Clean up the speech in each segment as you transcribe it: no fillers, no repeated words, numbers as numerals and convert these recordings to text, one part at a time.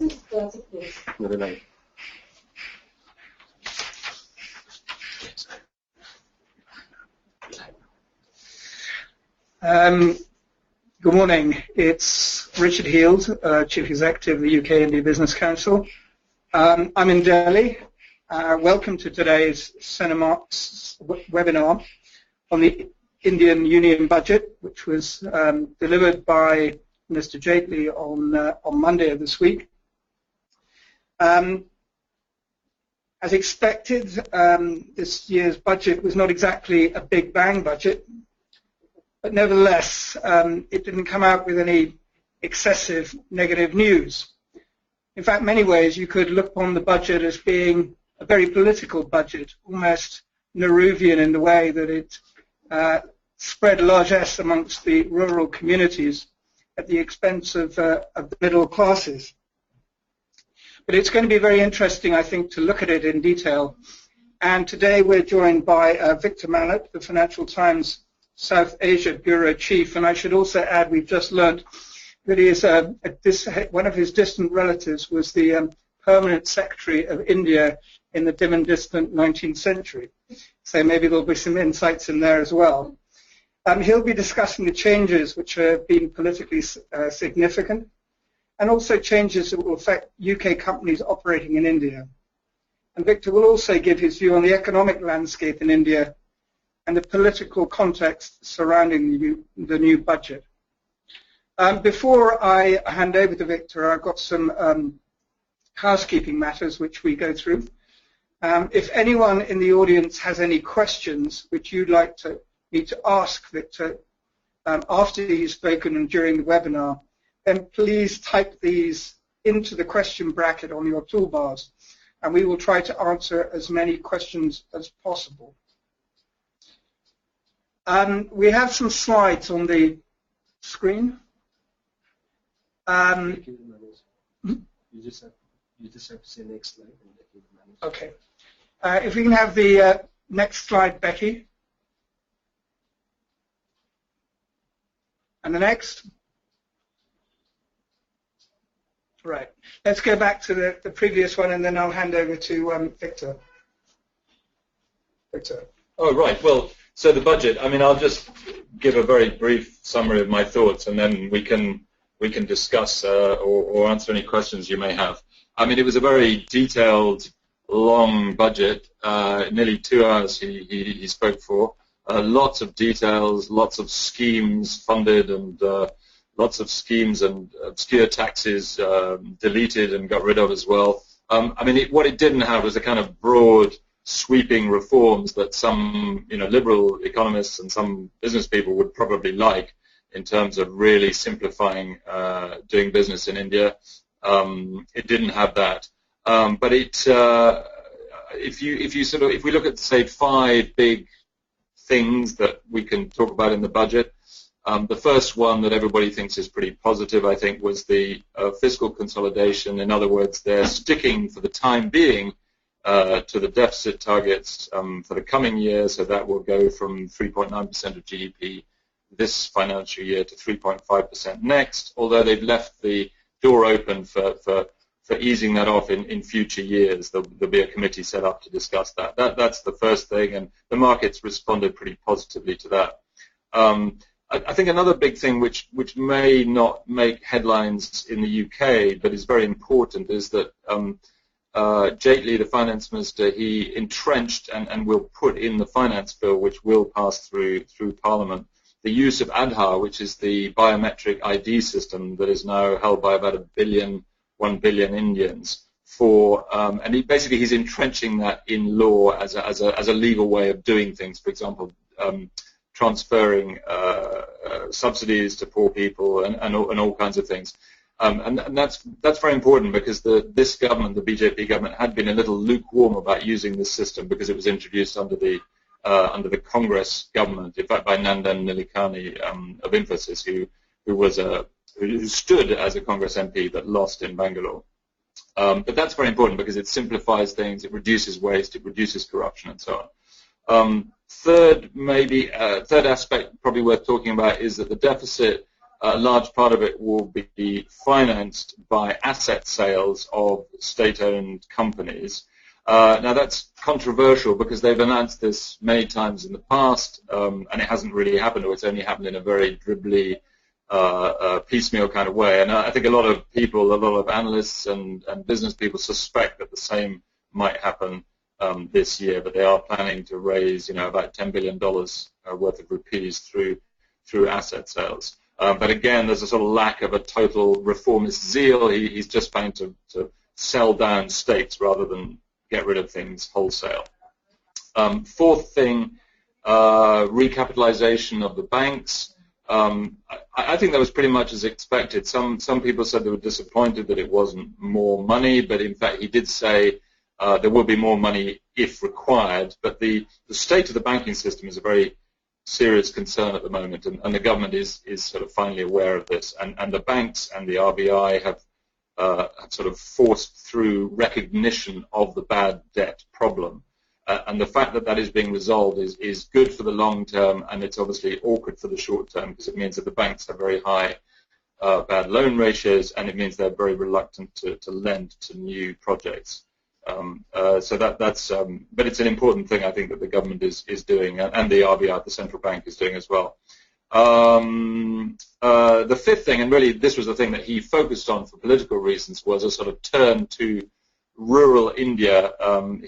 Good morning. It's Richard Heald, Chief Executive of the UK India Business Council. I'm in Delhi. Welcome to today's webinar on the Indian Union Budget, which was delivered by Mr. Jaitley on Monday of this week. As expected, this year's budget was not exactly a big bang budget, but nevertheless, it didn't come out with any excessive negative news. In fact, many ways you could look upon the budget as being a very political budget, almost Nehruvian in the way that it spread largesse amongst the rural communities at the expense of the middle classes. But it's going to be very interesting, I think, to look at it in detail. And today we're joined by Victor Mallet, the Financial Times South Asia Bureau Chief. And I should also add, we've just learned that he is one of his distant relatives was the Permanent Secretary of India in the dim and distant 19th century. So maybe there'll be some insights in there as well. He'll be discussing the changes which have been politically significant, and also changes that will affect UK companies operating in India. And Victor will also give his view on the economic landscape in India and the political context surrounding the new budget. Before I hand over to Victor, I've got some housekeeping matters which we go through. If anyone in the audience has any questions which you'd like me to ask Victor after he's spoken and during the webinar, then please type these into the question bracket on your toolbars, and we will try to answer as many questions as possible. We have some slides on the screen. You just have to say next slide. Okay. If we can have the next slide, Becky. And the next. Right. Let's go back to the previous one, and then I'll hand over to Victor. Victor. Oh, right. Well, so the budget. I mean, I'll just give a very brief summary of my thoughts, and then we can discuss or answer any questions you may have. I mean, it was a very detailed, long budget. Nearly 2 hours he spoke for. Lots of details, lots of schemes funded, and lots of schemes and obscure taxes deleted and got rid of as well. I mean, what it didn't have was a kind of broad, sweeping reforms that some, liberal economists and some business people would probably like in terms of really simplifying doing business in India. It didn't have that, but if we look at, say, 5 big things that we can talk about in the budget. The first one that everybody thinks is pretty positive, I think, was the fiscal consolidation. In other words, they're sticking for the time being to the deficit targets for the coming year, so that will go from 3.9% of GDP this financial year to 3.5% next, although they've left the door open for easing that off in future years. There'll be a committee set up to discuss that. That's the first thing, and the markets responded pretty positively to that. I think another big thing which may not make headlines in the UK but is very important is that Jaitley, the finance minister, he entrenched and will put in the finance bill, which will pass through Parliament, the use of Aadhaar, which is the biometric ID system that is now held by about 1 billion Indians, and he's entrenching that in law as a legal way of doing things. For example, transferring subsidies to poor people and all kinds of things. And that's very important because this government, the BJP government, had been a little lukewarm about using this system because it was introduced under the Congress government, in fact by Nandan Nilekani of Infosys, who stood as a Congress MP but lost in Bangalore. But that's very important because it simplifies things, it reduces waste, it reduces corruption, and so on. Third aspect probably worth talking about is that the deficit a large part of it will be financed by asset sales of state-owned companies. Now that's controversial because they've announced this many times in the past, and it hasn't really happened, or it's only happened in a very dribbly, piecemeal kind of way. And I think a lot of people, a lot of analysts and business people suspect that the same might happen this year, but they are planning to raise, about $10 billion worth of rupees through asset sales. But again, there's a sort of lack of a total reformist zeal. He's just planning to sell down stakes rather than get rid of things wholesale. Fourth thing, recapitalization of the banks. I think that was pretty much as expected. Some people said they were disappointed that it wasn't more money, but in fact he did say there will be more money if required. But the state of the banking system is a very serious concern at the moment, and the government is sort of finally aware of this. And the banks and the RBI have sort of forced through recognition of the bad debt problem. And the fact that that is being resolved is good for the long term, and it's obviously awkward for the short term because it means that the banks have very high bad loan ratios, and it means they're very reluctant to lend to new projects. So that's but it's an important thing I think that the government is doing, and the RBI, the central bank, is doing as well. The fifth thing, and really this was the thing that he focused on for political reasons, was a sort of turn to rural India.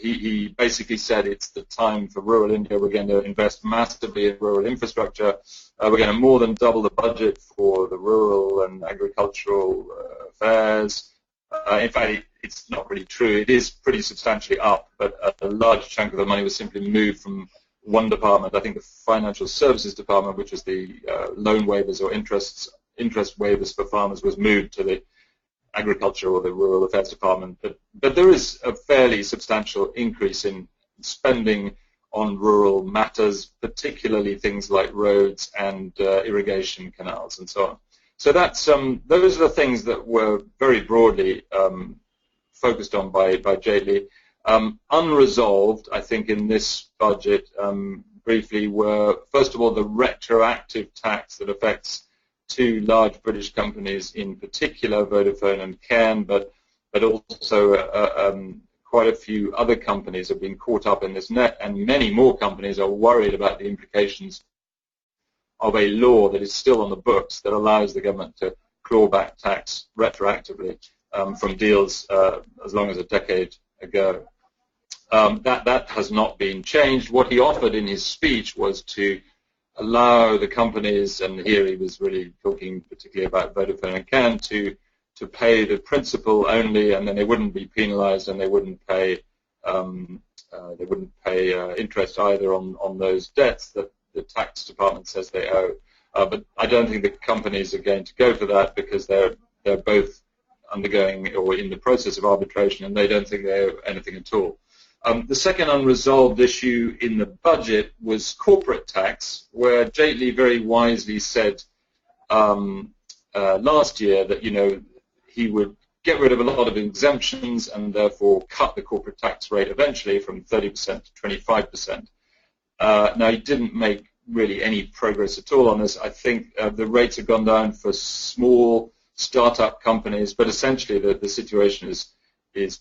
He basically said it's the time for rural India. We're going to invest massively in rural infrastructure. We're going to more than double the budget for the rural and agricultural affairs. In fact, it's not really true. It is pretty substantially up, but a large chunk of the money was simply moved from one department, I think the Financial Services Department, which is the loan waivers or interest waivers for farmers, was moved to the Agriculture or the Rural Affairs Department. But there is a fairly substantial increase in spending on rural matters, particularly things like roads and irrigation canals and so on. So that's those are the things that were very broadly focused on by Jaitley. Unresolved, I think, in this budget, briefly, were, first of all, the retroactive tax that affects two large British companies in particular, Vodafone and Cairn, but also quite a few other companies have been caught up in this net, and many more companies are worried about the implications of a law that is still on the books that allows the government to claw back tax retroactively from deals as long as a decade ago. That has not been changed. What he offered in his speech was to allow the companies, and here he was really talking particularly about Vodafone and Cairn, to pay the principal only, and then they wouldn't be penalized, and they wouldn't pay interest either on those debts that the tax department says they owe. But I don't think the companies are going to go for that because they're both undergoing or in the process of arbitration, and they don't think they owe anything at all. The second unresolved issue in the budget was corporate tax, where Jaitley very wisely said last year that he would get rid of a lot of exemptions and therefore cut the corporate tax rate eventually from 30% to 25%. Now, he didn't make really any progress at all on this. I think the rates have gone down for small startup companies, but essentially the situation is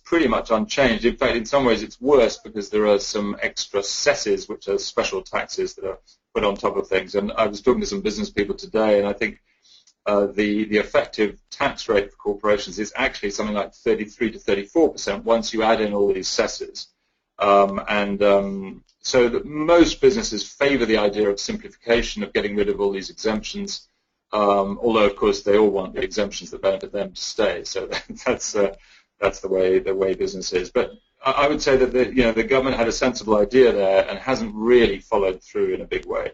pretty much unchanged. In fact, in some ways it's worse because there are some extra cesses, which are special taxes that are put on top of things. And I was talking to some business people today, and I think the effective tax rate for corporations is actually something like 33 to 34% once you add in all these cesses. So that most businesses favor the idea of simplification, of getting rid of all these exemptions, although, of course, they all want the exemptions that benefit them to stay. So that's the way business is. But I would say that the government had a sensible idea there and hasn't really followed through in a big way.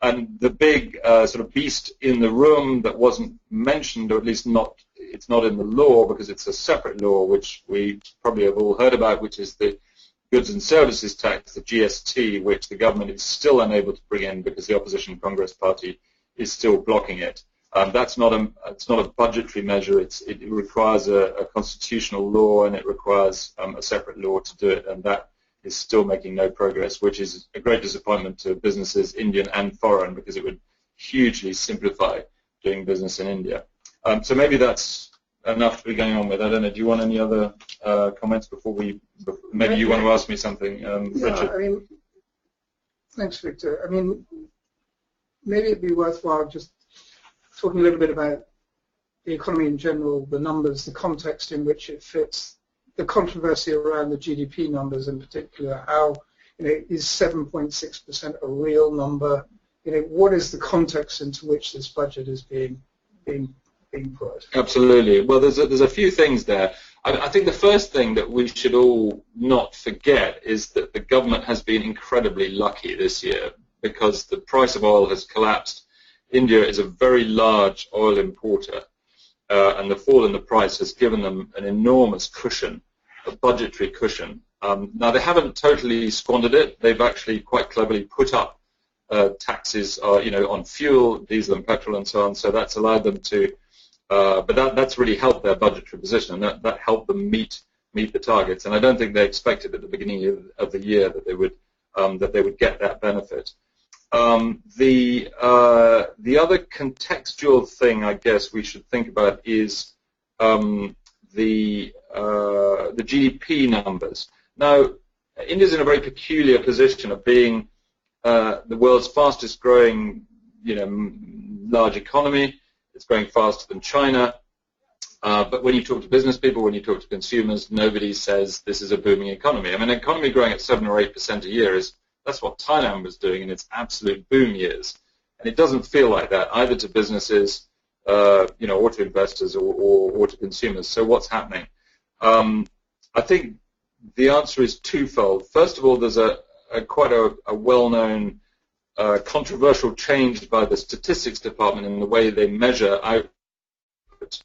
And the big sort of beast in the room that wasn't mentioned, or at least it's not in the law because it's a separate law, which we probably have all heard about, which is the Goods and Services Tax, the GST, which the government is still unable to bring in because the opposition Congress Party is still blocking it. It's not a budgetary measure. It requires a constitutional law, and it requires a separate law to do it, and that is still making no progress, which is a great disappointment to businesses, Indian and foreign, because it would hugely simplify doing business in India. So maybe that's enough to be going on with. I don't know. Do you want any other comments before maybe you want to ask me something, Richard? I mean, thanks, Victor. I mean, maybe it'd be worthwhile just talking a little bit about the economy in general, the numbers, the context in which it fits, the controversy around the GDP numbers in particular. How, is 7.6% a real number? What is the context into which this budget is being put? Absolutely. Well, there's a few things there. I think the first thing that we should all not forget is that the government has been incredibly lucky this year because the price of oil has collapsed. India is a very large oil importer, and the fall in the price has given them an enormous cushion, a budgetary cushion. Now, they haven't totally squandered it. They've actually quite cleverly put up taxes, on fuel, diesel and petrol and so on, so that's allowed them to but that's really helped their budgetary position, and that helped them meet the targets. And I don't think they expected at the beginning of the year that they would get that benefit. The other contextual thing I guess we should think about is the GDP numbers. Now, India's in a very peculiar position of being the world's fastest growing, large economy. It's growing faster than China. But when you talk to business people, when you talk to consumers, nobody says this is a booming economy. I mean, an economy growing at 7 or 8% a year that's what Thailand was doing in its absolute boom years. And it doesn't feel like that either to businesses, or to investors or to consumers. So what's happening? I think the answer is twofold. First of all, there's quite a well-known controversial change by the statistics department in the way they measure output,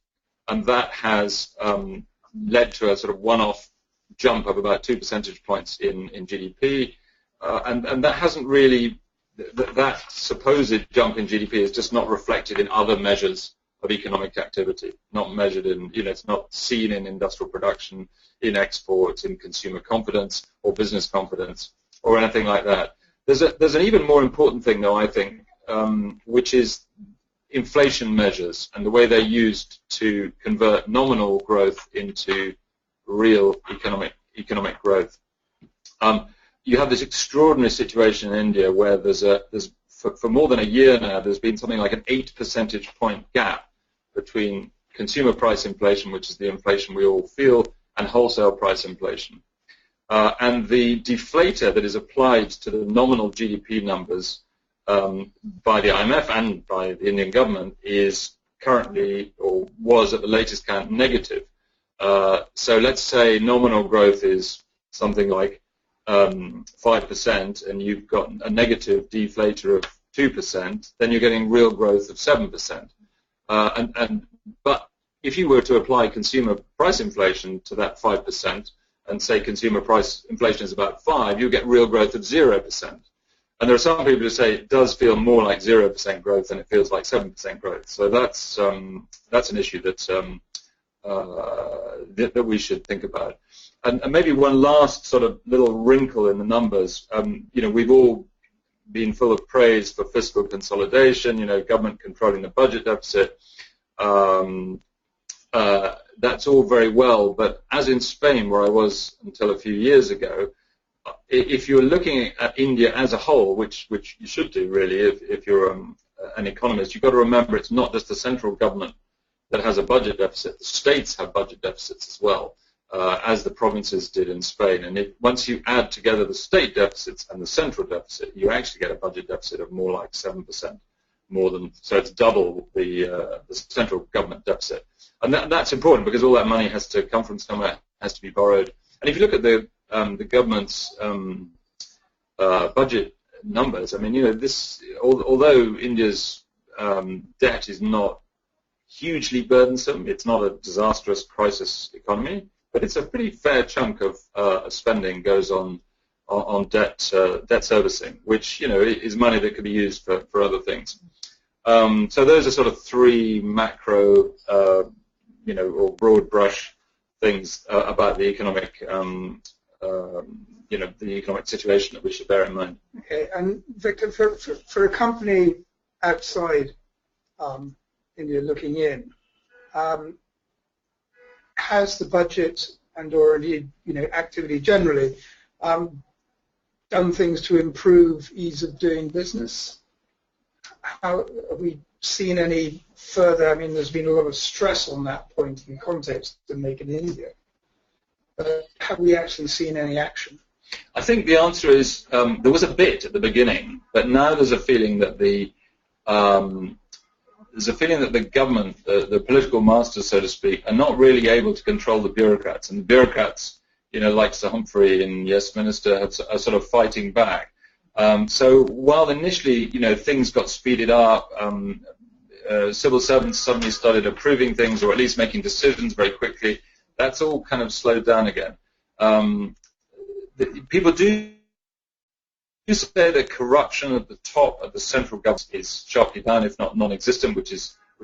and that has led to a sort of one-off jump of about 2 percentage points in GDP, and that hasn't really, that supposed jump in GDP is just not reflected in other measures of economic activity, not measured in, it's not seen in industrial production, in exports, in consumer confidence or business confidence or anything like that. There's an even more important thing, though, I think, which is inflation measures and the way they're used to convert nominal growth into real economic growth. You have this extraordinary situation in India where there's for more than a year now, there's been something like an 8 percentage point gap between consumer price inflation, which is the inflation we all feel, and wholesale price inflation. And the deflator that is applied to the nominal GDP numbers by the IMF and by the Indian government is currently, or was at the latest count, negative. So let's say nominal growth is something like 5%, and you've got a negative deflator of 2%, then you're getting real growth of 7%. But if you were to apply consumer price inflation to that 5%, and say consumer price inflation is about 5%, you get real growth of 0%. And there are some people who say it does feel more like 0% growth than it feels like 7% growth. So that's an issue that we should think about. And maybe one last sort of little wrinkle in the numbers. We've all been full of praise for fiscal consolidation, government controlling the budget deficit. That's all very well, but as in Spain, where I was until a few years ago, if you're looking at India as a whole, which you should do really if you're an economist, you've got to remember it's not just the central government that has a budget deficit. The states have budget deficits as well, as the provinces did in Spain. And once you add together the state deficits and the central deficit, you actually get a budget deficit of more like 7%, so it's double the central government deficit. And that's important because all that money has to come from somewhere, has to be borrowed. And if you look at the government's budget numbers, I mean, although India's debt is not hugely burdensome, it's not a disastrous crisis economy, but it's a pretty fair chunk of spending goes on debt servicing, which is money that could be used for other things. So those are sort of three macro, or broad brush things about the economic, the economic situation that we should bear in mind. Okay, and Victor, for a company outside India looking in, has the budget and or indeed activity generally done things to improve ease of doing business? How have we seen any further? I mean, there's been a lot of stress on that point in context to make in India. But have we actually seen any action? I think the answer is there was a bit at the beginning, but now there's a feeling that the government, the political masters, so to speak, are not really able to control the bureaucrats, and the bureaucrats, like Sir Humphrey and Yes Minister, are sort of fighting back. So while initially, things got speeded up, civil servants suddenly started approving things or at least making decisions very quickly, that's all kind of slowed down again. People do say that corruption at the top of the central government is sharply down, if not non-existent, which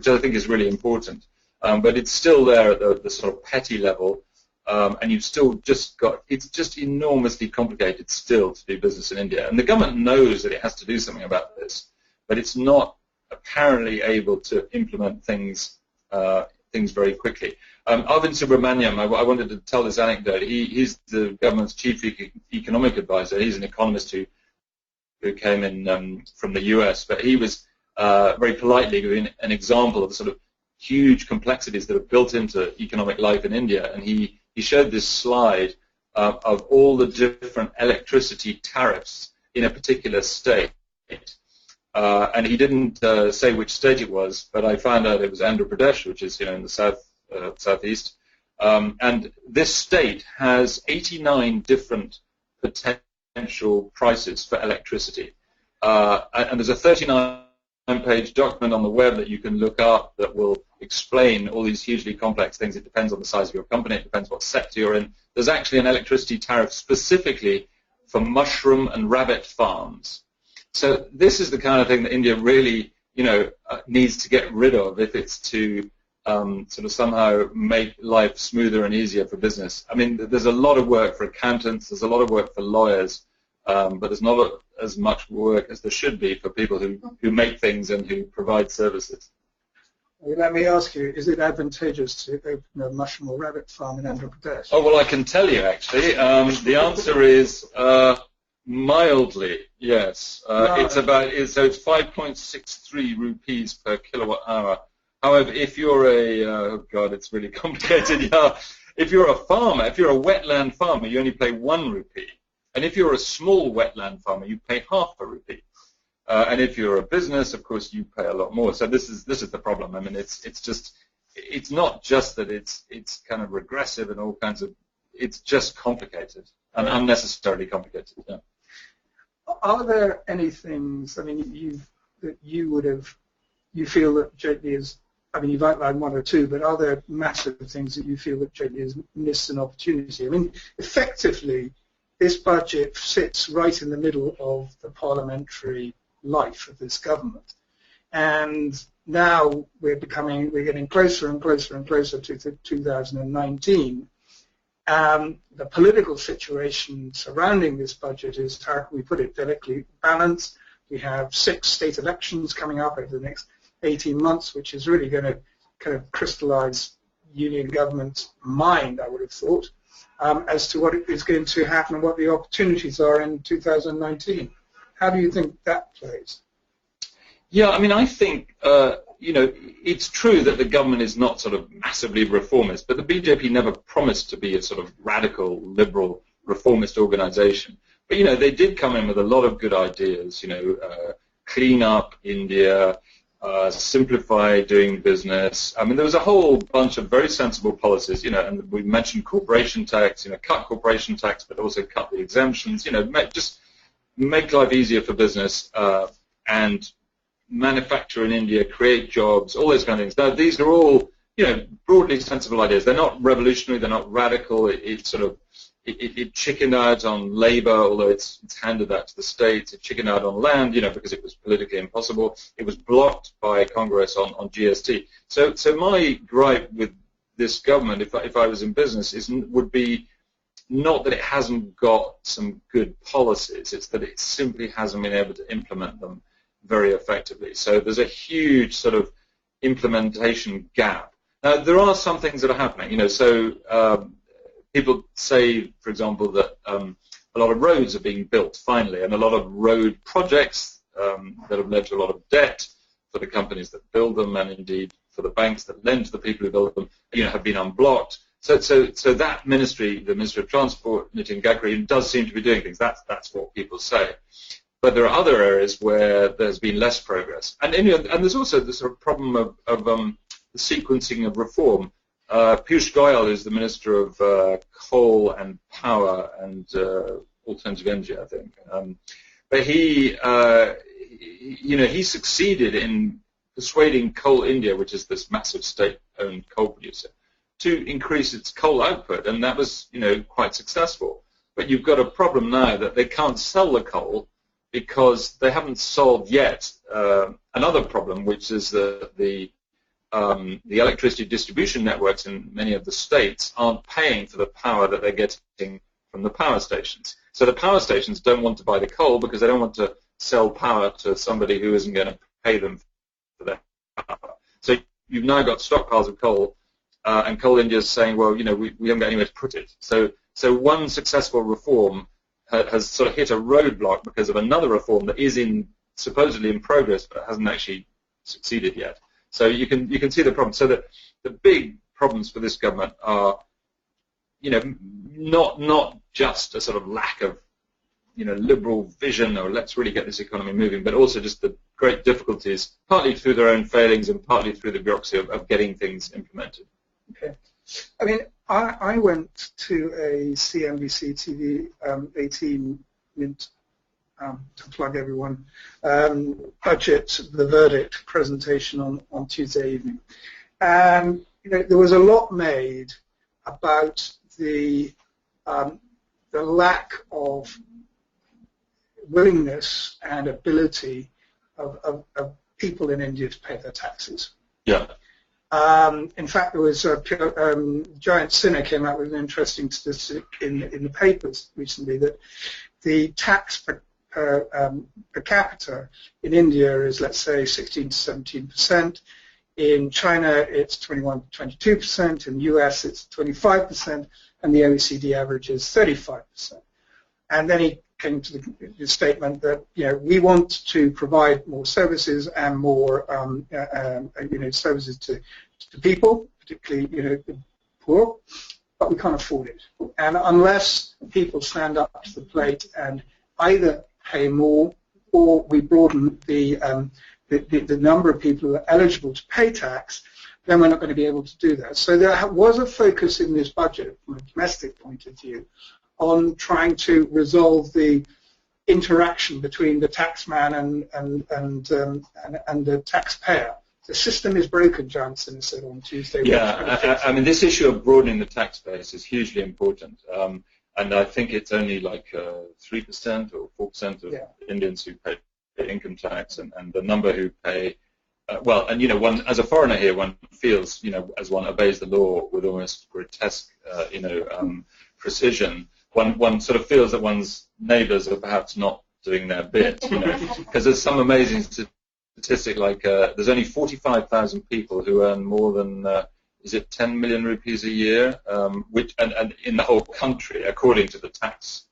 I think is really important. But it's still there at the sort of petty level. And you've still just it's just enormously complicated still to do business in India. And the government knows that it has to do something about this, but it's not apparently able to implement things very quickly. Arvind Subramaniam, I wanted to tell this anecdote. He's the government's chief economic advisor. He's an economist who came in from the US, but he was very politely giving an example of the sort of huge complexities that are built into economic life in India, and he showed this slide of all the different electricity tariffs in a particular state. And he didn't say which state it was, but I found out it was Andhra Pradesh, which is in the southeast. And this state has 89 different potential prices for electricity. And there's a 39-page document on the web that you can look up that will explain all these hugely complex things. It depends on the size of your company. It depends what sector you're in. There's actually an electricity tariff specifically for mushroom and rabbit farms. So this is the kind of thing that India really, needs to get rid of if it's to sort of somehow make life smoother and easier for business. I mean, there's a lot of work for accountants. There's a lot of work for lawyers. But there's not as much work as there should be for people who make things and who provide services. Well, let me ask you, is it advantageous to open a mushroom or rabbit farm in Andhra Pradesh? Oh, well, I can tell you, actually. The answer is mildly, yes. It's 5.63 rupees per kilowatt hour. However, if you're it's really complicated. Yeah. If you're a farmer, if you're a wetland farmer, you only pay 1 rupee. And if you're a small wetland farmer, you pay half a rupee. And if you're a business, of course, you pay a lot more. So this is the problem. I mean, it's not just that it's kind of regressive and all kinds of. It's just complicated and unnecessarily complicated. Yeah. Are there any things? I mean, you feel that Jaitley is. I mean, you've outlined one or two, but are there massive things that you feel that Jaitley has missed an opportunity? I mean, effectively, this budget sits right in the middle of the parliamentary life of this government. And now we're getting closer and closer and closer to 2019. The political situation surrounding this budget is, how can we put it, delicately balanced. We have 6 state elections coming up over the next 18 months, which is really going to kind of crystallize union government's mind, I would have thought, as to what is going to happen and what the opportunities are in 2019. How do you think that plays? Yeah, I mean, I think, it's true that the government is not sort of massively reformist, but the BJP never promised to be a sort of radical, liberal, reformist organization. But, they did come in with a lot of good ideas, clean up India, simplify doing business. I mean, there was a whole bunch of very sensible policies, and we mentioned corporation tax, cut corporation tax, but also cut the exemptions, just make life easier for business and manufacture in India, create jobs, all those kind of things. Now, these are all, broadly sensible ideas. They're not revolutionary. They're not radical. It chickened out on labor, although it's handed that to the states. It chickened out on land, because it was politically impossible. It was blocked by Congress on GST. So my gripe with this government, if I was in business, would be not that it hasn't got some good policies. It's that it simply hasn't been able to implement them very effectively. So there's a huge sort of implementation gap. Now, there are some things that are happening. So people say, for example, that a lot of roads are being built finally, and a lot of road projects that have led to a lot of debt for the companies that build them, and indeed for the banks that lend to the people who build them, have been unblocked. So that ministry, the Ministry of Transport, Nitin Gadkari, does seem to be doing things. That's what people say. But there are other areas where there's been less progress, and there's also the sort of problem of the sequencing of reform. Piyush Goyal is the Minister of Coal and Power and Alternative Energy, I think. But he succeeded in persuading Coal India, which is this massive state-owned coal producer, to increase its coal output, and that was, quite successful. But you've got a problem now that they can't sell the coal because they haven't solved yet another problem, which is the electricity distribution networks in many of the states aren't paying for the power that they're getting from the power stations. So the power stations don't want to buy the coal because they don't want to sell power to somebody who isn't going to pay them for their power. So you've now got stockpiles of coal, and Coal India is saying, well, we haven't got anywhere to put it. So one successful reform has sort of hit a roadblock because of another reform that is supposedly in progress but hasn't actually succeeded yet. So you can see the problem. So the big problems for this government are, not just a sort of lack of, liberal vision or let's really get this economy moving, but also just the great difficulties, partly through their own failings and partly through the bureaucracy of getting things implemented. Okay. I mean, I went to a CNBC TV 18 minute, to plug everyone, budget, the verdict presentation on Tuesday evening. And, there was a lot made about the lack of willingness and ability of people in India to pay their taxes. Yeah. In fact, there was Giant Sinner came out with an interesting statistic in the papers recently that the tax per capita in India is, let's say, 16 to 17%. In China, it's 21 to 22%. In the US, it's 25%, and the OECD average is 35%. And then he came to the statement that we want to provide more services and more services to people, particularly the poor, but we can't afford it. And unless people stand up to the plate and either pay more or we broaden the number of people who are eligible to pay tax, then we're not going to be able to do that. So there was a focus in this budget, from a domestic point of view, on trying to resolve the interaction between the taxman and the taxpayer. The system is broken, Johnson said on Tuesday. Yeah, I mean, this issue of broadening the tax base is hugely important. And I think it's only like 3% or 4% of Indians who pay income tax, and the number who pay, one as a foreigner here, one feels, as one obeys the law with almost grotesque, precision. One sort of feels that one's neighbours are perhaps not doing their bit, because there's some amazing statistic like there's only 45,000 people who earn more than 10 million rupees a year, which and in the whole country, according to the tax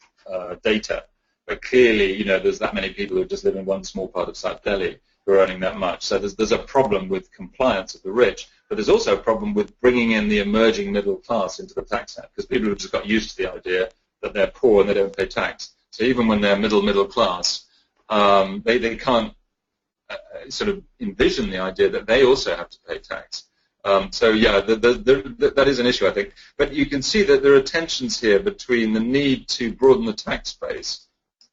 data. But clearly, there's that many people who just live in one small part of South Delhi who are earning that much. So there's a problem with compliance of the rich, but there's also a problem with bringing in the emerging middle class into the tax net, because people have just got used to the idea that they're poor and they don't pay tax. So even when they're middle class, they can't sort of envision the idea that they also have to pay tax. That is an issue, I think. But you can see that there are tensions here between the need to broaden the tax base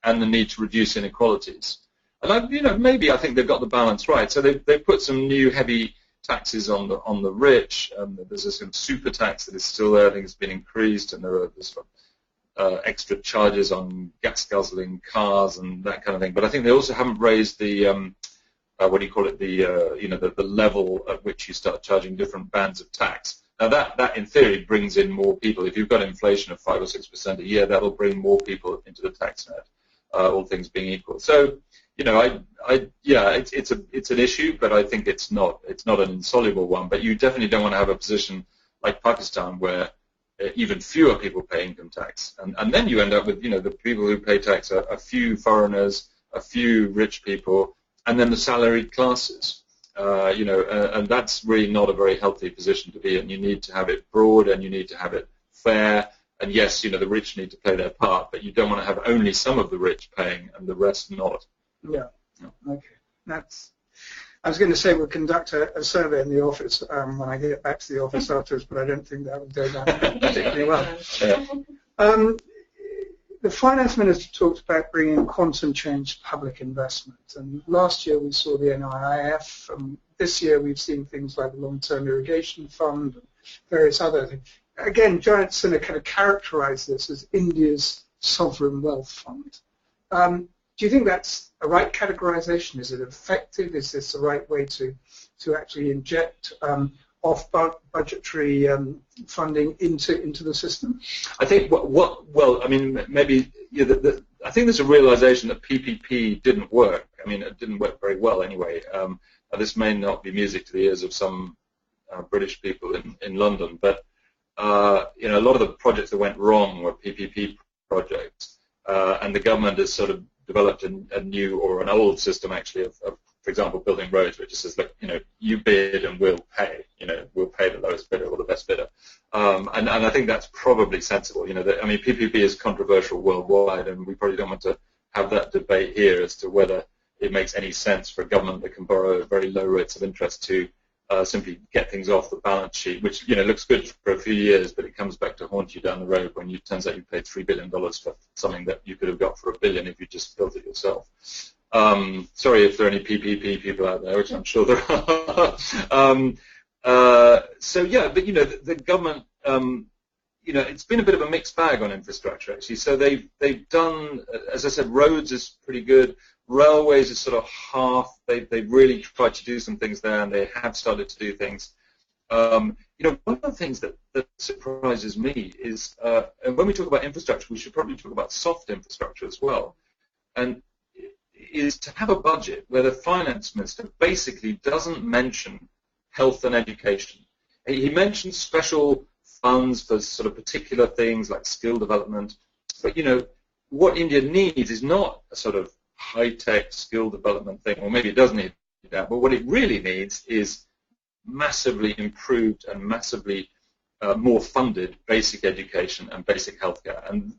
and the need to reduce inequalities. And maybe I think they've got the balance right. So they've put some new heavy taxes on the rich. There's this kind of super tax that is still there. I think it's been increased, and there are this extra charges on gas guzzling cars and that kind of thing. But I think they also haven't raised the the level at which you start charging different bands of tax. Now that in theory brings in more people. If you've got inflation of 5 or 6% a year, that'll bring more people into the tax net, all things being equal. So it's an issue, but I think it's not an insoluble one. But you definitely don't want to have a position like Pakistan where even fewer people pay income tax, and then you end up with the people who pay tax are a few foreigners, a few rich people, and then the salaried classes. And that's really not a very healthy position to be in. You need to have it broad, and you need to have it fair. And yes, the rich need to play their part, but you don't want to have only some of the rich paying and the rest not. Yeah. Okay. I was going to say we'll conduct a survey in the office when I get back to the office afterwards, but I don't think that would go down particularly well. Yeah. The finance minister talked about bringing quantum change to public investment, and last year we saw the NIIF, and this year we've seen things like the Long-Term Irrigation Fund and various other things. Again, Giant Sinner kind of characterized this as India's sovereign wealth fund. Do you think that's a right categorization? Is it effective? Is this the right way to actually inject off-budgetary funding into the system? I think maybe I think there's a realization that PPP didn't work. I mean, it didn't work very well anyway. This may not be music to the ears of some British people in London, but a lot of the projects that went wrong were PPP projects, and the government has sort of developed a new or an old system actually of, for example, building roads, which just says, look, you bid and we'll pay. We'll pay the lowest bidder or the best bidder. And I think that's probably sensible. PPP is controversial worldwide, and we probably don't want to have that debate here as to whether it makes any sense for a government that can borrow very low rates of interest to simply get things off the balance sheet, which looks good for a few years, but it comes back to haunt you down the road when it turns out you paid $3 billion for something that you could have got for $1 billion if you just built it yourself. Sorry if there are any PPP people out there, which I'm sure there are. But the government, it's been a bit of a mixed bag on infrastructure actually. So they've done, as I said, roads is pretty good. Railways is sort of half. They've really tried to do some things there, and they have started to do things. One of the things that surprises me is, and when we talk about infrastructure, we should probably talk about soft infrastructure as well, and is to have a budget where the finance minister basically doesn't mention health and education. He mentions special funds for sort of particular things like skill development, but what India needs is not a sort of high-tech skill development thing, or maybe it does need that, but what it really needs is massively improved and massively more funded basic education and basic healthcare. And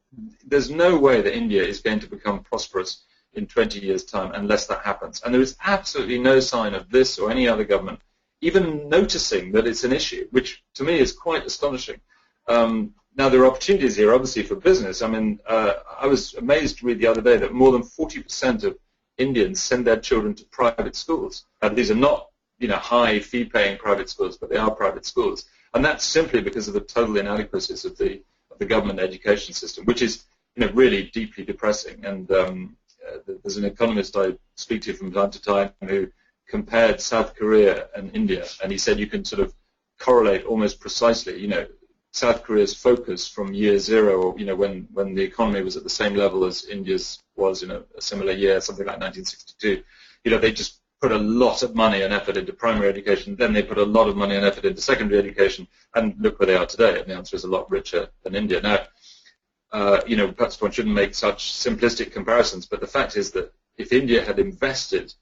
there's no way that India is going to become prosperous in 20 years' time unless that happens. And there is absolutely no sign of this or any other government even noticing that it's an issue, which to me is quite astonishing. Now, there are opportunities here, obviously, for business. I mean, I was amazed to read the other day that more than 40% of Indians send their children to private schools. These are not, high fee-paying private schools, but they are private schools. And that's simply because of the total inadequacies of the government education system, which is, really deeply depressing. And there's an economist I speak to from time to time who compared South Korea and India, and he said you can sort of correlate almost precisely, South Korea's focus from year zero, or, when the economy was at the same level as India's was in a similar year, something like 1962, they just put a lot of money and effort into primary education, then they put a lot of money and effort into secondary education, and look where they are today, and the answer is a lot richer than India. Now, perhaps one shouldn't make such simplistic comparisons, but the fact is that if India had invested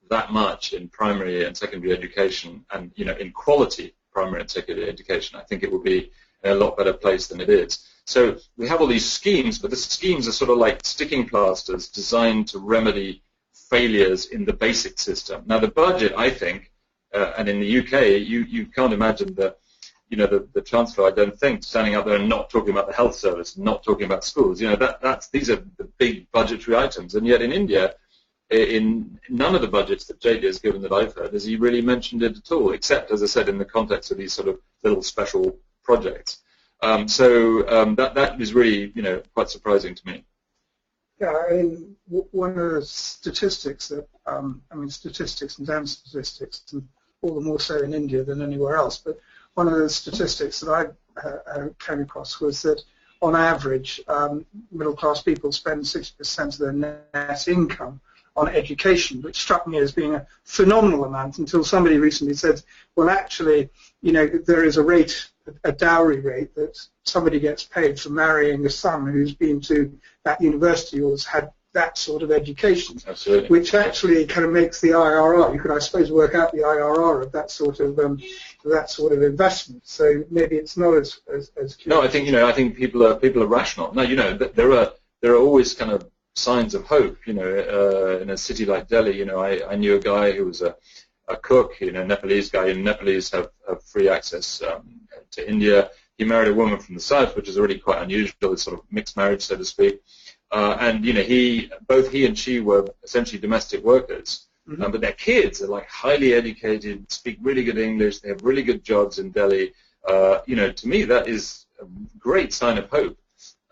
that much in primary and secondary education and, in quality primary and secondary education, I think it would be in a lot better place than it is. So we have all these schemes, but the schemes are sort of like sticking plasters designed to remedy failures in the basic system. Now, the budget, I think, and in the UK, you can't imagine the Chancellor, I don't think, standing up there and not talking about the health service, not talking about schools. These are the big budgetary items. And yet in India, in none of the budgets that JD has given that I've heard has he really mentioned it at all, except, as I said, in the context of these sort of little special projects. That is really, quite surprising to me. Yeah, I mean, one of the statistics that, statistics and damn statistics, and all the more so in India than anywhere else, but one of the statistics that I came across was that, on average, middle-class people spend 60% of their net income on education, which struck me as being a phenomenal amount until somebody recently said, well, actually, there is a dowry rate that somebody gets paid for marrying a son who's been to that university or has had that sort of education. Absolutely. Which actually kind of makes the IRR. You could, I suppose, work out the IRR of that sort of investment. So maybe it's not as curious. No, I think people are rational. No, there are always kind of signs of hope. In a city like Delhi, I knew a guy who was a cook, Nepalese guy. Nepalese have free access to India. He married a woman from the south, which is already quite unusual. It's sort of mixed marriage, so to speak. And both he and she were essentially domestic workers, but their kids are like highly educated, speak really good English. They have really good jobs in Delhi. To me, that is a great sign of hope.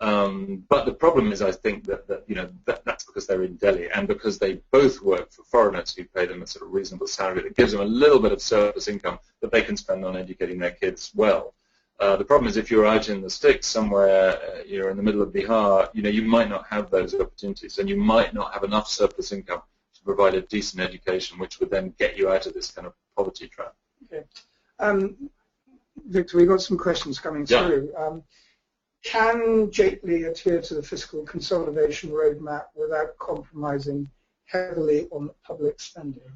But the problem is, I think that's because they're in Delhi and because they both work for foreigners who pay them a sort of reasonable salary that gives them a little bit of surplus income that they can spend on educating their kids well. The problem is if you're out in the sticks somewhere, you're in the middle of Bihar, you might not have those opportunities and you might not have enough surplus income to provide a decent education, which would then get you out of this kind of poverty trap. Okay. Victor, we've got some questions coming through. Can Jaitley adhere to the fiscal consolidation roadmap without compromising heavily on public spending?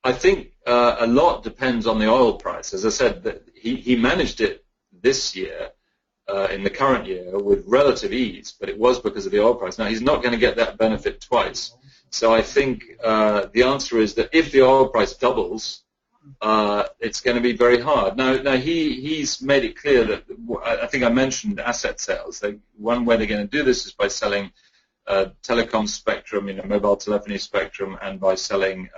I think a lot depends on the oil price. As I said, that he managed it this year, in the current year, with relative ease, but it was because of the oil price. Now, he's not going to get that benefit twice. So I think the answer is that if the oil price doubles, it's going to be very hard. Now he's made it clear that, I think I mentioned asset sales. One way they're going to do this is by selling telecom spectrum, mobile telephony spectrum, and by selling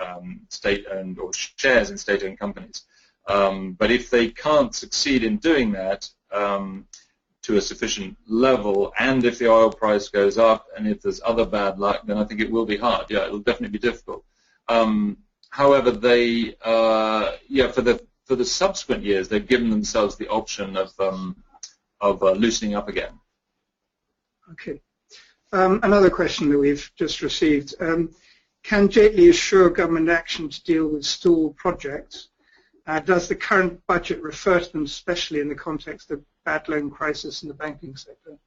state-owned or shares in state-owned companies. But if they can't succeed in doing that to a sufficient level, and if the oil price goes up, and if there's other bad luck, then I think it will be hard. Yeah, it'll definitely be difficult. However, they, for the subsequent years, they've given themselves the option of loosening up again. Okay. Another question that we've just received. Can Jaitley assure government action to deal with stalled projects? Does the current budget refer to them, especially in the context of bad loan crisis in the banking sector?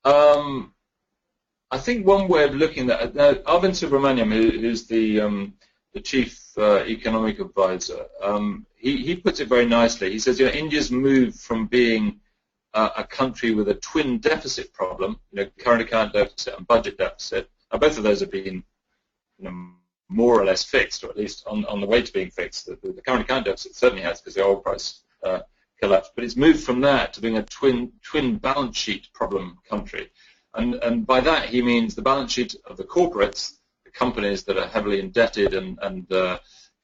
I think one way of looking at that, Arvind Subramaniam, who's the chief economic advisor, he puts it very nicely. He says, India's moved from being a country with a twin deficit problem, current account deficit and budget deficit. Now, both of those have been, more or less fixed, or at least on the way to being fixed. The current account deficit certainly has, because the oil price collapsed. But it's moved from that to being a twin balance sheet problem country. And by that he means the balance sheet of the corporates, the companies that are heavily indebted and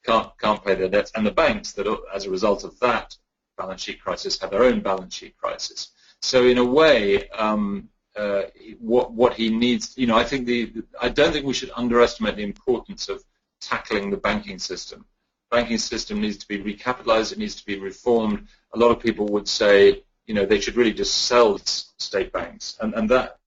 can't pay their debts, and the banks that, as a result of that balance sheet crisis, have their own balance sheet crisis. So in a way, what he needs, I think I don't think we should underestimate the importance of tackling the banking system. Banking system needs to be recapitalized. It needs to be reformed. A lot of people would say, they should really just sell state banks, and that,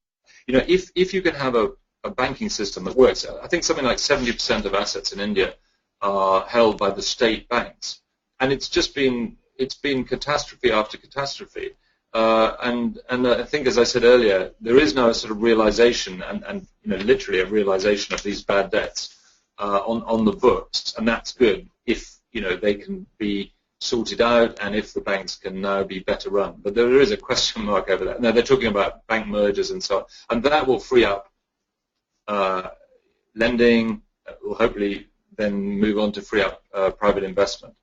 if you can have a banking system that works, I think something like 70% of assets in India are held by the state banks, and it's been catastrophe after catastrophe. And I think, as I said earlier, there is now a sort of realization, and literally a realization of these bad debts on the books, and that's good if they can be sorted out, and if the banks can now be better run. But there is a question mark over that. Now they're talking about bank mergers and so on, and that will free up lending. Will hopefully then move on to free up private investment.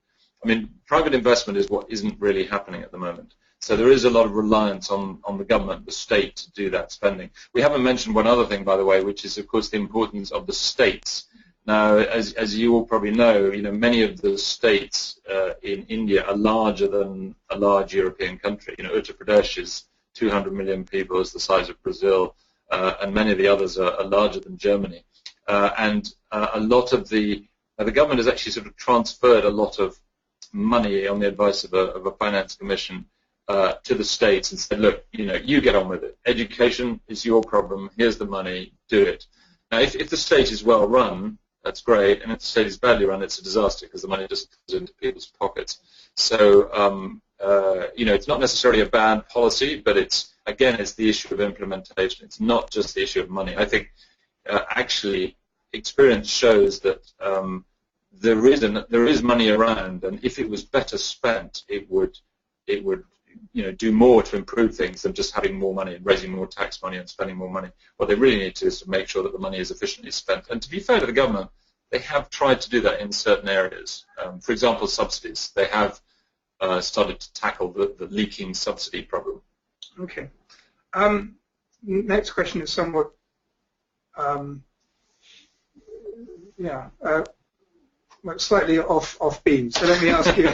I mean, private investment is what isn't really happening at the moment. So there is a lot of reliance on the government, the state, to do that spending. We haven't mentioned one other thing, by the way, which is, of course, the importance of the states. Now, as you all probably know, many of the states in India are larger than a large European country. Uttar Pradesh is 200 million people, is the size of Brazil, and many of the others are larger than Germany. And a lot of the government has actually sort of transferred a lot of money on the advice of a finance commission to the states and said, look, you get on with it. Education is your problem. Here's the money. Do it. Now, if the state is well run, that's great, and if the state is badly run, it's a disaster because the money just goes into people's pockets. So, it's not necessarily a bad policy, but it's the issue of implementation. It's not just the issue of money. I think actually experience shows that there is money around, and if it was better spent, it would do more to improve things than just having more money and raising more tax money and spending more money. What they really need to do is to make sure that the money is efficiently spent. And to be fair to the government, they have tried to do that in certain areas. For example, subsidies. They have started to tackle the leaking subsidy problem. Okay. Next question is somewhat, slightly off beam. So let me ask you,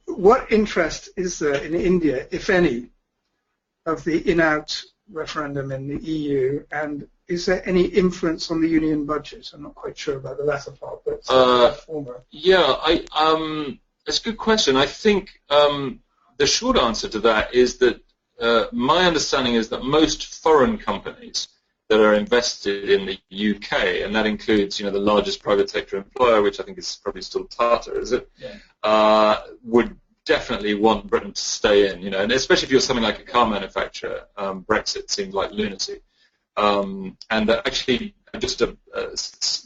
what interest is there in India, if any, of the in-out referendum in the EU, and is there any influence on the union budget? I'm not quite sure about the latter part, but the former. That's a good question. I think the short answer to that is that my understanding is that most foreign companies that are invested in the UK, and that includes, the largest private sector employer, which I think is probably still Tata, is it? Yeah. Would definitely want Britain to stay in, and especially if you're something like a car manufacturer, Brexit seemed like lunacy. And actually, just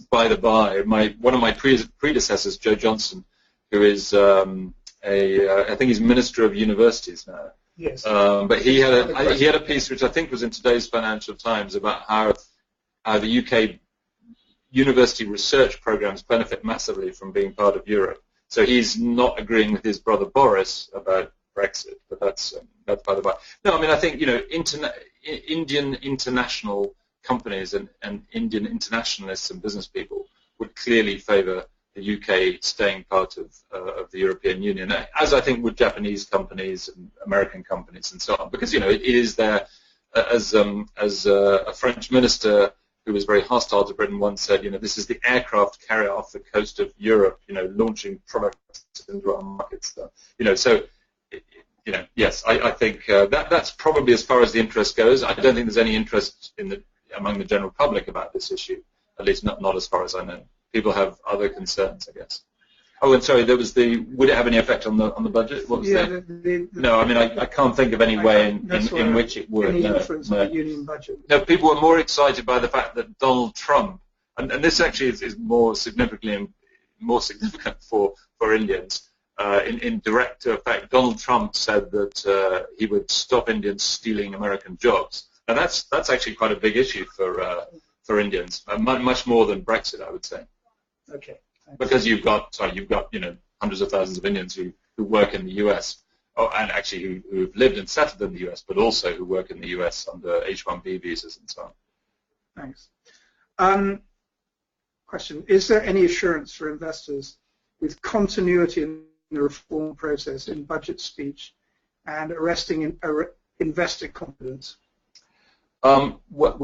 by the by, one of my predecessors, Joe Johnson, who is I think he's Minister of Universities now. Yes. But he had a piece which I think was in today's Financial Times about how the UK university research programs benefit massively from being part of Europe. So he's not agreeing with his brother Boris about Brexit, but that's by the by. No, I mean I think Indian international companies and Indian internationalists and business people would clearly favour the UK staying part of the European Union, as I think would Japanese companies and American companies and so on, because it is there, as a French minister who was very hostile to Britain once said, this is the aircraft carrier off the coast of Europe, launching products into our markets. So yes, I think that's probably as far as the interest goes. I don't think there's any interest among the general public about this issue, at least not as far as I know. People have other concerns, I guess. Oh, and sorry, would it have any effect on the budget? What was no, I mean, I can't think of any way in which it would. Any influence on the union budget? No, people were more excited by the fact that Donald Trump, and this actually is more significant for Indians. In direct effect, Donald Trump said that he would stop Indians stealing American jobs. Now that's actually quite a big issue for Indians, much more than Brexit, I would say. Okay. Because you've got hundreds of thousands of Indians who work in the US, and actually who've lived and settled in the US, but also who work in the US under H-1B visas and so on. Thanks. Question: is there any assurance for investors with continuity in the reform process in budget speech and arresting investor confidence?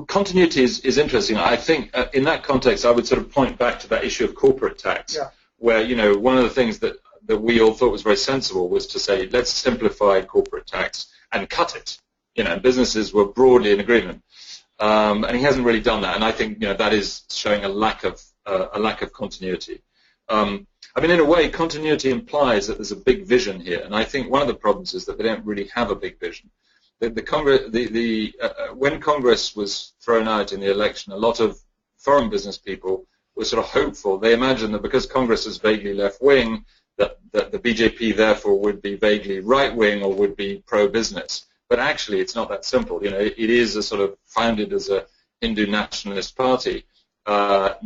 Continuity is interesting. I think in that context, I would sort of point back to that issue of corporate tax, where one of the things that we all thought was very sensible was to say, let's simplify corporate tax and cut it. Businesses were broadly in agreement, and he hasn't really done that. And I think that is showing a lack of continuity. I mean, in a way, continuity implies that there's a big vision here, and I think one of the problems is that they don't really have a big vision. When Congress was thrown out in the election, a lot of foreign business people were sort of hopeful. They imagined that because Congress is vaguely left-wing, that the BJP therefore would be vaguely right-wing or would be pro-business. But actually, it's not that simple. It is founded as a Hindu nationalist party, it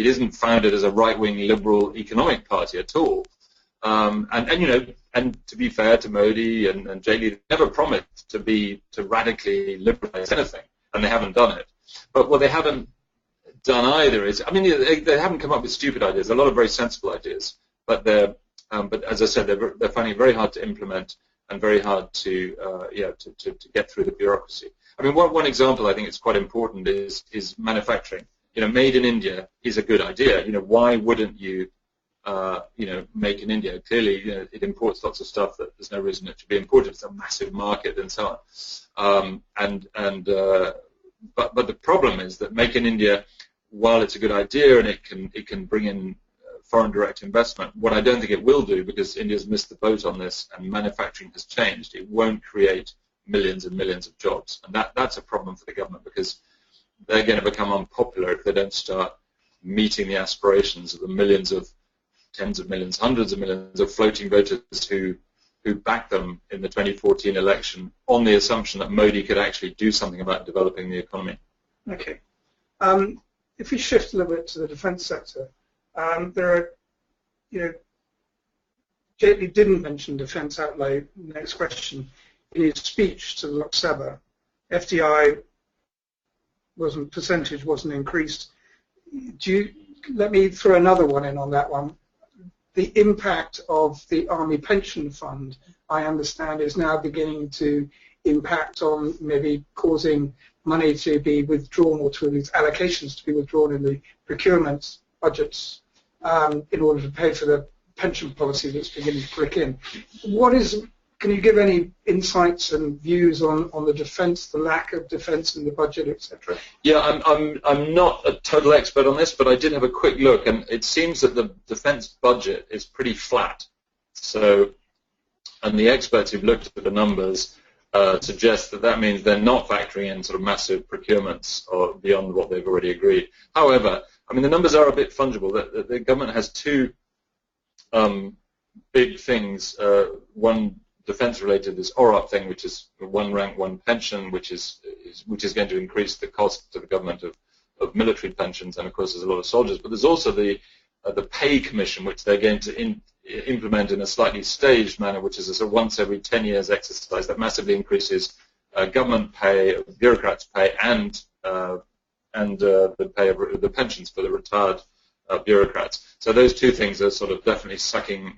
isn't founded as a right-wing liberal economic party at all. And to be fair to Modi and Jayali, they never promised to radically liberalize anything, and they haven't done it. But what they haven't done either is, they haven't come up with stupid ideas. A lot of very sensible ideas, but as I said, they're finding it very hard to implement and very hard to get through the bureaucracy. I mean, one example I think it's quite important is manufacturing. Made in India is a good idea. Why wouldn't you make in India. Clearly, it imports lots of stuff that there's no reason it should be imported. It's a massive market and so on. But the problem is that make in India, while it's a good idea and it can bring in foreign direct investment, what I don't think it will do, because India's missed the boat on this and manufacturing has changed, it won't create millions and millions of jobs. And that's a problem for the government, because they're going to become unpopular if they don't start meeting the aspirations of the millions of, tens of millions, hundreds of millions of floating voters who backed them in the 2014 election on the assumption that Modi could actually do something about developing the economy. Okay. If we shift a little bit to the defence sector, there are, Jaitley didn't mention defence outlay. Next question. In his speech to the Lok Sabha, FDI percentage wasn't increased. Let me throw another one in on that one. The impact of the Army Pension Fund, I understand, is now beginning to impact on maybe causing money to be withdrawn, or to these allocations to be withdrawn in the procurement budgets in order to pay for the pension policy that's beginning to click in. Can you give any insights and views on the defence, the lack of defence in the budget, etc.? Yeah, I'm not a total expert on this, but I did have a quick look, and it seems that the defence budget is pretty flat. So, and the experts who've looked at the numbers suggest that means they're not factoring in sort of massive procurements or beyond what they've already agreed. However, I mean, the numbers are a bit fungible. The government has two big things. One defence-related, this ORAP thing, which is one rank, one pension, which is going to increase the cost to the government of military pensions, and of course there's a lot of soldiers. But there's also the pay commission, which they're going to implement in a slightly staged manner, which is a sort of once every 10 years exercise that massively increases government pay, bureaucrats' pay, and the pay of the pensions for the retired bureaucrats. So those two things are sort of definitely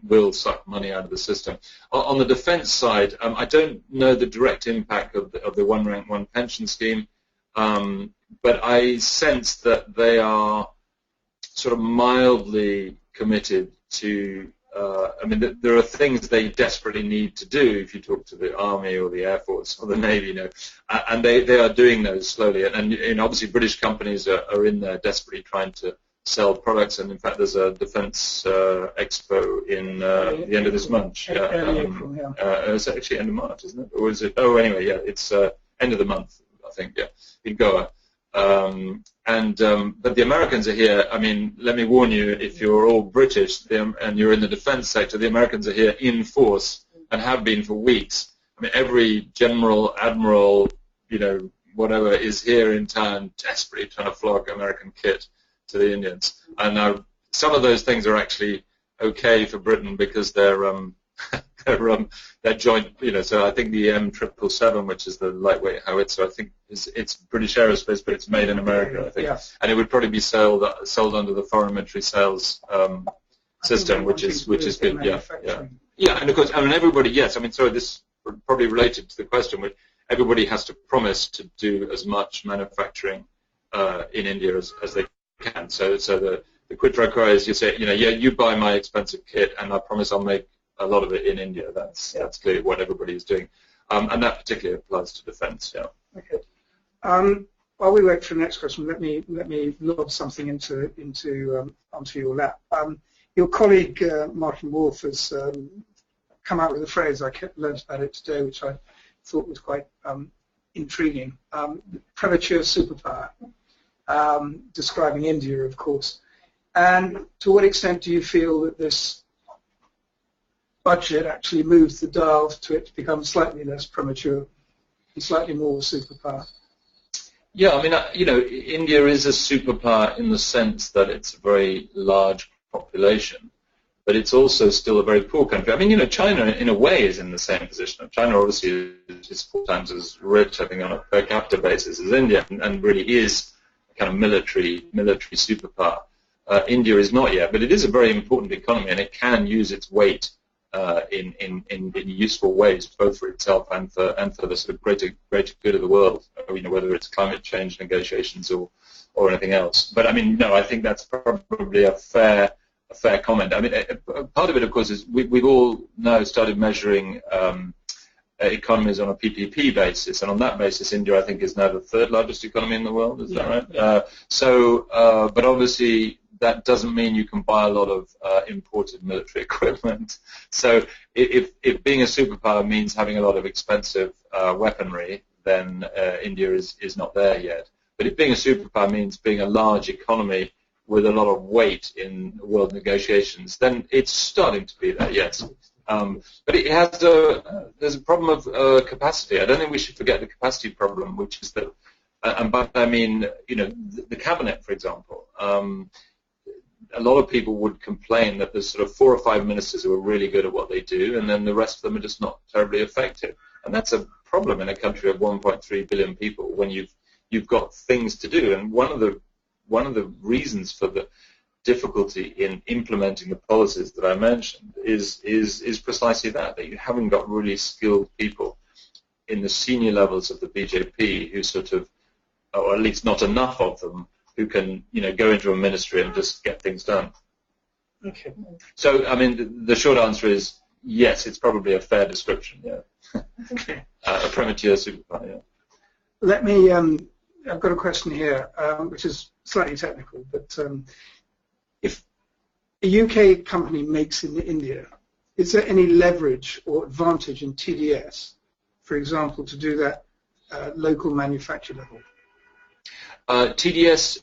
will suck money out of the system. On the defence side, I don't know the direct impact of the one rank, one pension scheme, but I sense that they are sort of mildly committed to, there are things they desperately need to do if you talk to the Army or the Air Force or the Navy, and they are doing those slowly. And obviously British companies are in there desperately trying to sell products, and in fact there's a defence expo in the end of this month. It's actually end of March, isn't it? Or is it? Oh, anyway, yeah, it's end of the month, I think, yeah, in Goa. But the Americans are here. I mean, let me warn you, if you're all British and you're in the defence sector, the Americans are here in force and have been for weeks. I mean, every general, admiral, whatever, is here in town desperately trying to flog American kit to the Indians. And now some of those things are actually okay for Britain because they're joint, so I think the M777, which is the lightweight howitzer, I think it's British aerospace, but it's made in America, I think. Yeah. And it would probably be sold under the foreign military sales system, which is good. Yeah, and of course, everybody, yes, so this probably related to the question, which everybody has to promise to do as much manufacturing in India as they can. So the quid pro quo is you say, you buy my expensive kit, and I promise I'll make a lot of it in India. That's clearly what everybody is doing, and that particularly applies to defence. Yeah. Okay. While we wait for the next question, let me lob something onto your lap. Your colleague Martin Wolf has come out with a phrase. I learned about it today, which I thought was quite intriguing. Premature superpower, describing India, of course. And to what extent do you feel that this budget actually moves the dial to it to become slightly less premature and slightly more superpower? Yeah, India is a superpower in the sense that it's a very large population, but it's also still a very poor country. China in a way is in the same position. China obviously is 4 times as rich, I think, on a per capita basis as India, and really is a kind of military superpower. India is not yet, but it is a very important economy, and it can use its weight in useful ways, both for itself and for the sort of greater good of the world. Whether it's climate change negotiations or anything else. But no, I think that's probably a fair fair comment. I mean, part of it, of course, is we've all now started measuring economies on a PPP basis, and on that basis, India, I think, is now the third largest economy in the world. Is that right? But obviously, that doesn't mean you can buy a lot of imported military equipment. So if being a superpower means having a lot of expensive weaponry, then India is not there yet. But if being a superpower means being a large economy with a lot of weight in world negotiations, then it's starting to be there, yes. But it has there's a problem of capacity. I don't think we should forget the capacity problem, which is that, and by that I mean, the cabinet, for example. A lot of people would complain that there's sort of 4 or 5 ministers who are really good at what they do, and then the rest of them are just not terribly effective. And that's a problem in a country of 1.3 billion people when you've got things to do. And one of the reasons for the difficulty in implementing the policies that I mentioned is precisely that you haven't got really skilled people in the senior levels of the BJP who sort of, or at least not enough of them, who can, go into a ministry and just get things done. Okay. So, I mean, the short answer is yes, it's probably a fair description, yeah. Okay. A premature superpower, yeah. Let me, I've got a question here, which is slightly technical, but if a UK company makes in India, is there any leverage or advantage in TDS, for example, to do that local manufacture level? TDS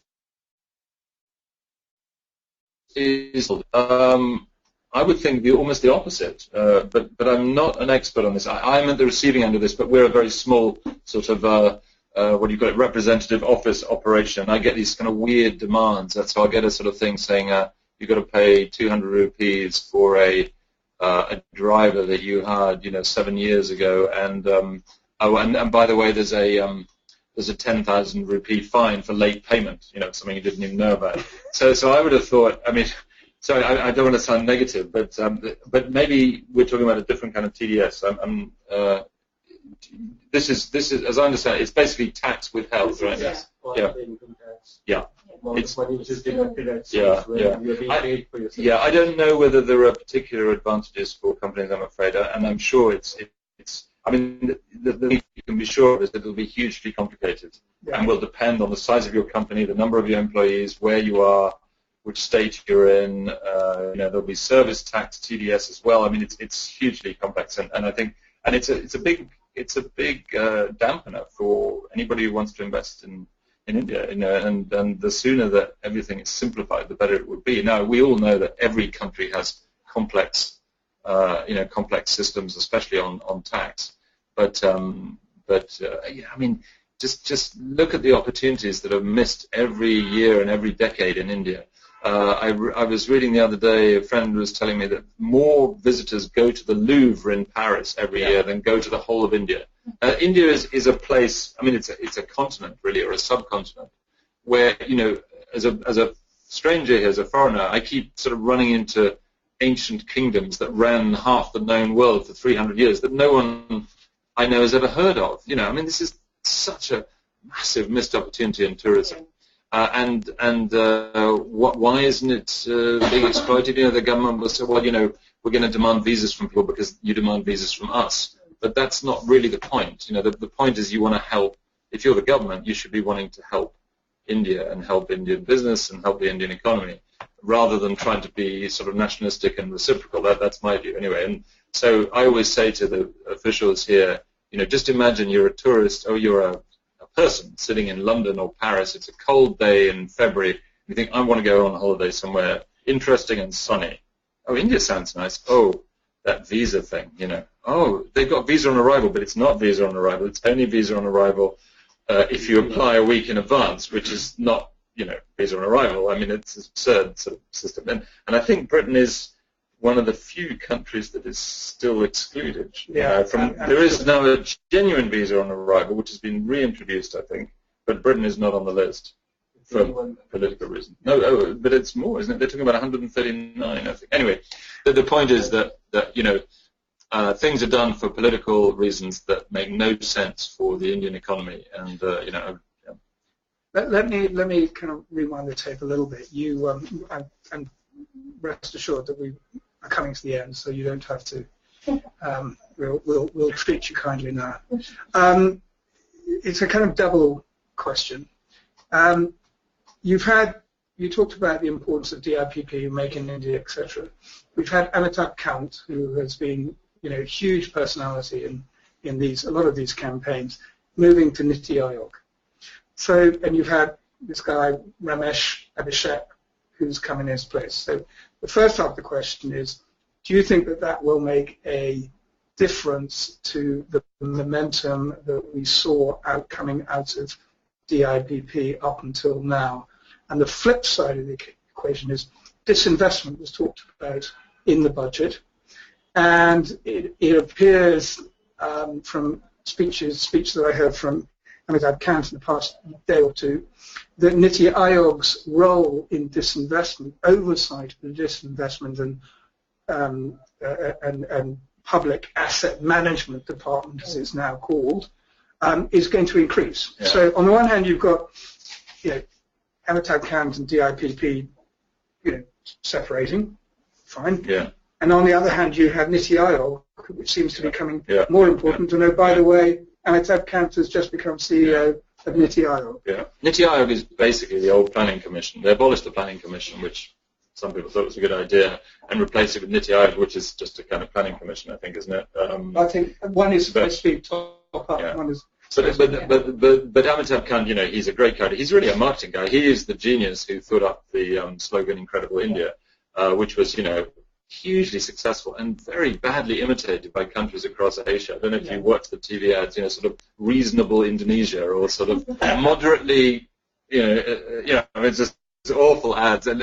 is, I would think, almost the opposite, but I'm not an expert on this. I'm at the receiving end of this, but we're a very small sort of, what do you call it, representative office operation. I get these kind of weird demands. That's how I get a sort of thing saying you've got to pay 200 rupees for a driver that you had, 7 years ago, and by the way, there's a 10,000 rupee fine for late payment, something you didn't even know about. So I would have thought, I mean, sorry, I don't want to sound negative, but maybe we're talking about a different kind of TDS. This is, as I understand it, it's basically tax withheld, right? Yes. Yeah. Income tax. Yeah. It's money which is deducted at source Yeah, when yeah. you're being paid for your service. Yeah, I don't know whether there are particular advantages for companies, I'm afraid, and I'm sure it's I mean, the thing you can be sure of is that it will be hugely complicated and will depend on the size of your company, the number of your employees, where you are, which state you're in. There'll be service tax, TDS as well. I mean, it's hugely complex, and I think, and it's a big dampener for anybody who wants to invest in India. And the sooner that everything is simplified, the better it would be. Now, we all know that every country has complex systems, especially on tax. But I mean, just look at the opportunities that are missed every year and every decade in India. I was reading the other day, a friend was telling me that more visitors go to the Louvre in Paris every year than go to the whole of India. India is a place, I mean, it's a continent, really, or a subcontinent, where, as a stranger here, as a foreigner, I keep sort of running into ancient kingdoms that ran half the known world for 300 years that no one I know has ever heard of. I mean, this is such a massive missed opportunity in tourism. Why isn't it being exploited? The government will say, well, we're going to demand visas from people because you demand visas from us. But that's not really the point. The point is you want to help. If you're the government, you should be wanting to help India and help Indian business and help the Indian economy, rather than trying to be sort of nationalistic and reciprocal. That's my view anyway. And so I always say to the officials here, just imagine you're a tourist or you're a person sitting in London or Paris. It's a cold day in February. You think, I want to go on holiday somewhere interesting and sunny. Oh, India sounds nice. Oh, that visa thing, Oh, they've got visa on arrival, but it's not visa on arrival. It's only visa on arrival if you apply a week in advance, which is not visa on arrival. I mean, it's an absurd sort of system. And I think Britain is one of the few countries that is still excluded. There is now a genuine visa on arrival, which has been reintroduced, I think, but Britain is not on the list for political reasons. No, but it's more, isn't it? They're talking about 139, I think. Anyway, the point is that things are done for political reasons that make no sense for the Indian economy, and Let me kind of rewind the tape a little bit. And rest assured that we are coming to the end, so you don't have to. We'll treat you kindly now. It's a kind of double question. You talked about the importance of DIPP, Make in India, etc. We've had Amitabh Kant, who has been, a huge personality in a lot of these campaigns, moving to Niti Aayog. So, and you've had this guy Ramesh Abhishek, who's come in his place. So, the first half of the question is, do you think that will make a difference to the momentum that we saw coming out of DIPP up until now? And the flip side of the equation is disinvestment was talked about in the budget, and it appears from speech that I heard from Amitabh Kant in the past day or two, that Niti Aayog's role in disinvestment, oversight of the disinvestment and public asset management department, as it's now called, is going to increase. Yeah. So on the one hand, you've got Amitabh Kant and DIPP, separating, fine. Yeah. And on the other hand, you have Niti Aayog, which seems to be becoming more important. And by the way, Amitabh Kant has just become CEO of Niti Aayog. Yeah. Niti Aayog is basically the old planning commission. They abolished the planning commission, which some people thought was a good idea, and replaced it with Niti Aayog, which is just a kind of planning commission, I think, isn't it? I think one is supposed to be top up, one is. But Amitabh Kant, he's a great guy. He's really a marketing guy. He is the genius who thought up the slogan "Incredible India," which was, hugely successful and very badly imitated by countries across Asia. I don't know if you watch the TV ads, sort of reasonable Indonesia or sort of moderately, it's just awful ads, and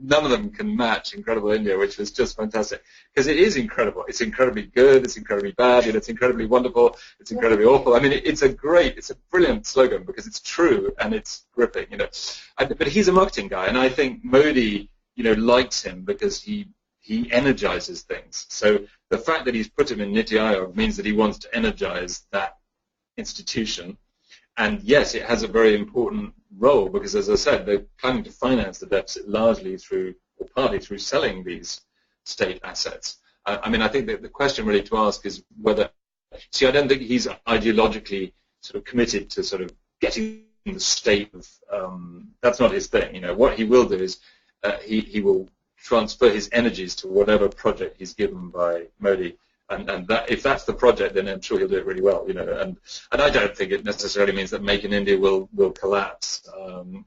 none of them can match Incredible India, which was just fantastic because it is incredible. It's incredibly good. It's incredibly bad. It's incredibly wonderful. It's incredibly awful. I mean, it's a brilliant slogan because it's true and it's gripping. But he's a marketing guy, and I think Modi, likes him because he energizes things. So the fact that he's put him in Niti Aayog means that he wants to energize that institution. And yes, it has a very important role because, as I said, they're planning to finance the deficit largely partly through selling these state assets. I think that the question really to ask is whether, I don't think he's ideologically sort of committed to sort of getting the state of, that's not his thing. What he will do is he will transfer his energies to whatever project he's given by Modi, and that, if that's the project, then I'm sure he'll do it really well. And I don't think it necessarily means that Make in India will collapse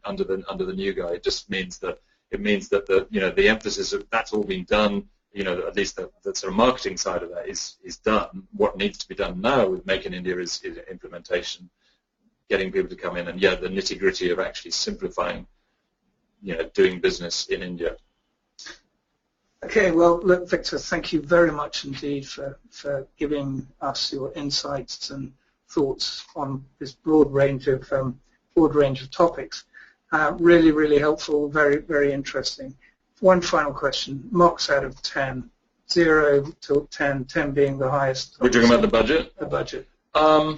under the new guy. It just means that the emphasis of that's all been done. At least the sort of marketing side of that is done. What needs to be done now with Make in India is implementation, getting people to come in, and the nitty gritty of actually simplifying, doing business in India. Okay, well, look, Victor, thank you very much indeed for giving us your insights and thoughts on this broad range of topics. Really, really helpful, very, very interesting. One final question, marks out of 10, 0 to 10, 10 being the highest. We're talking about the budget? The budget. I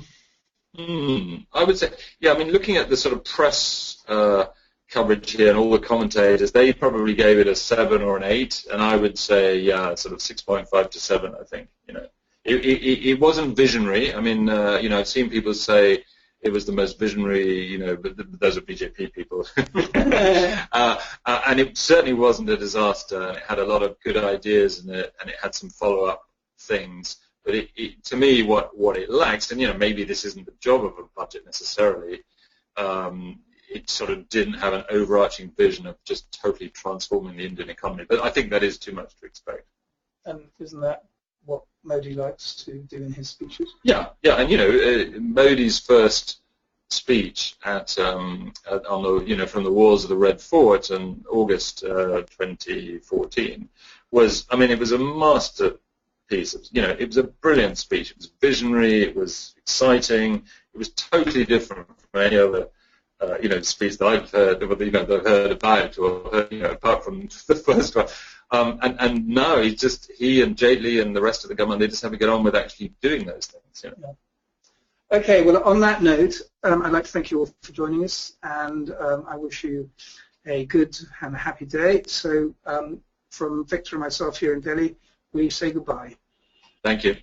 would say, looking at the sort of press coverage here and all the commentators, they probably gave it a 7 or an 8, and I would say, sort of 6.5 to 7, I think. It wasn't visionary. I've seen people say it was the most visionary, but those are BJP people. And it certainly wasn't a disaster. It had a lot of good ideas in it, and it had some follow-up things. But to me, what it lacks, and maybe this isn't the job of a budget necessarily, it sort of didn't have an overarching vision of just totally transforming the Indian economy. But I think that is too much to expect. And isn't that what Modi likes to do in his speeches? Yeah, and Modi's first speech from the walls of the Red Fort in August 2014 was, it was a masterpiece. It was a brilliant speech. It was visionary. It was exciting. It was totally different from any other speech that I've heard, that I've heard about, or heard, apart from the first one. And now he and Jaitley and the rest of the government, they just have to get on with actually doing those things. Yeah. Okay, well, on that note, I'd like to thank you all for joining us, and I wish you a good and a happy day. So from Victor and myself here in Delhi, we say goodbye. Thank you.